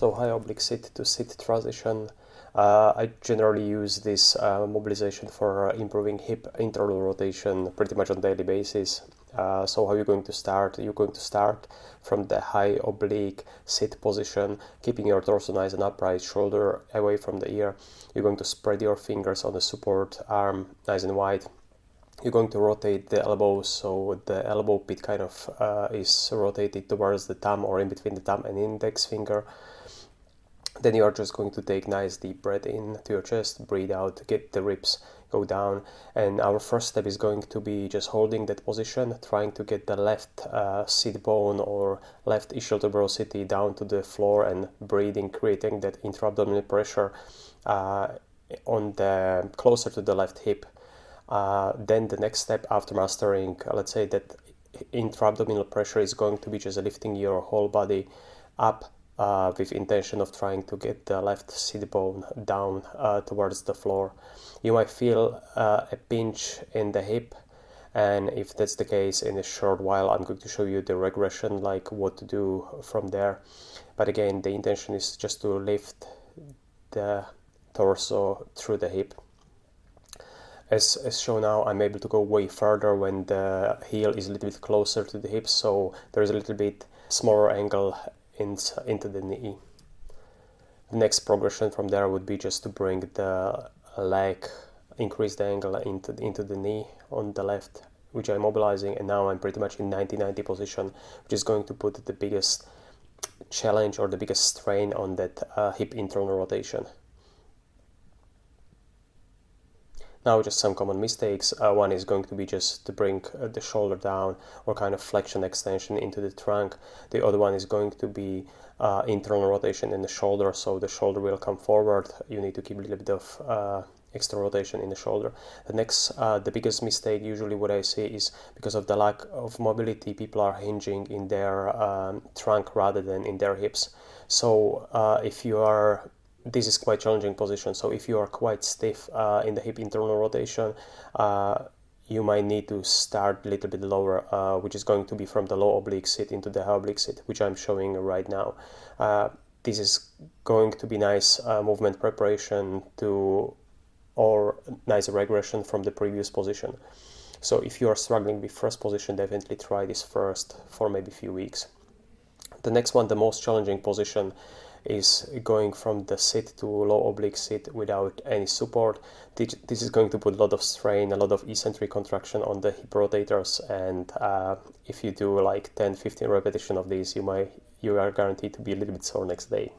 So high oblique sit to sit transition. I generally use this mobilization for improving hip internal rotation pretty much on daily basis. So how you're going to start? You're going to start from the high oblique sit position, keeping your torso nice and upright, shoulder away from the ear. You're going to spread your fingers on the support arm nice and wide. You're going to rotate the elbows, so the elbow pit kind of is rotated towards the thumb or in between the thumb and index finger. Then you are just going to take nice deep breath in to your chest, breathe out, get the ribs go down. And our first step is going to be just holding that position, trying to get the left sit bone or left ischial tuberosity down to the floor and breathing, creating that intra-abdominal pressure on the closer to the left hip. Then the next step after mastering, let's say that intra-abdominal pressure is going to be just lifting your whole body up with intention of trying to get the left sit bone down towards the floor. You might feel a pinch in the hip, and if that's the case, in a short while I'm going to show you the regression, like what to do from there. But again, the intention is just to lift the torso through the hip. As shown now, I'm able to go way further when the heel is a little bit closer to the hips, so there is a little bit smaller angle into the knee. The next progression from there would be just to bring the leg, increase the angle into the knee on the left, which I'm mobilizing, and now I'm pretty much in 90-90 position, which is going to put the biggest challenge or the biggest strain on that hip internal rotation. Now just some common mistakes. One is going to be just to bring the shoulder down or kind of flexion extension into the trunk. The other one is going to be internal rotation in the shoulder, so the shoulder will come forward. You need to keep a little bit of extra rotation in the shoulder. The biggest mistake usually what I see is because of the lack of mobility, people are hinging in their trunk rather than in their hips. So this is quite challenging position, so if you are quite stiff in the hip internal rotation, you might need to start a little bit lower, which is going to be from the low oblique sit into the high oblique sit, which I'm showing right now. This is going to be nice movement preparation or nice regression from the previous position. So if you are struggling with first position, definitely try this first for maybe a few weeks. The next one, the most challenging position, is going from the sit to low oblique sit without any support. This is going to put a lot of strain, a lot of eccentric contraction on the hip rotators, and if you do like 10-15 repetition of these, you are guaranteed to be a little bit sore next day.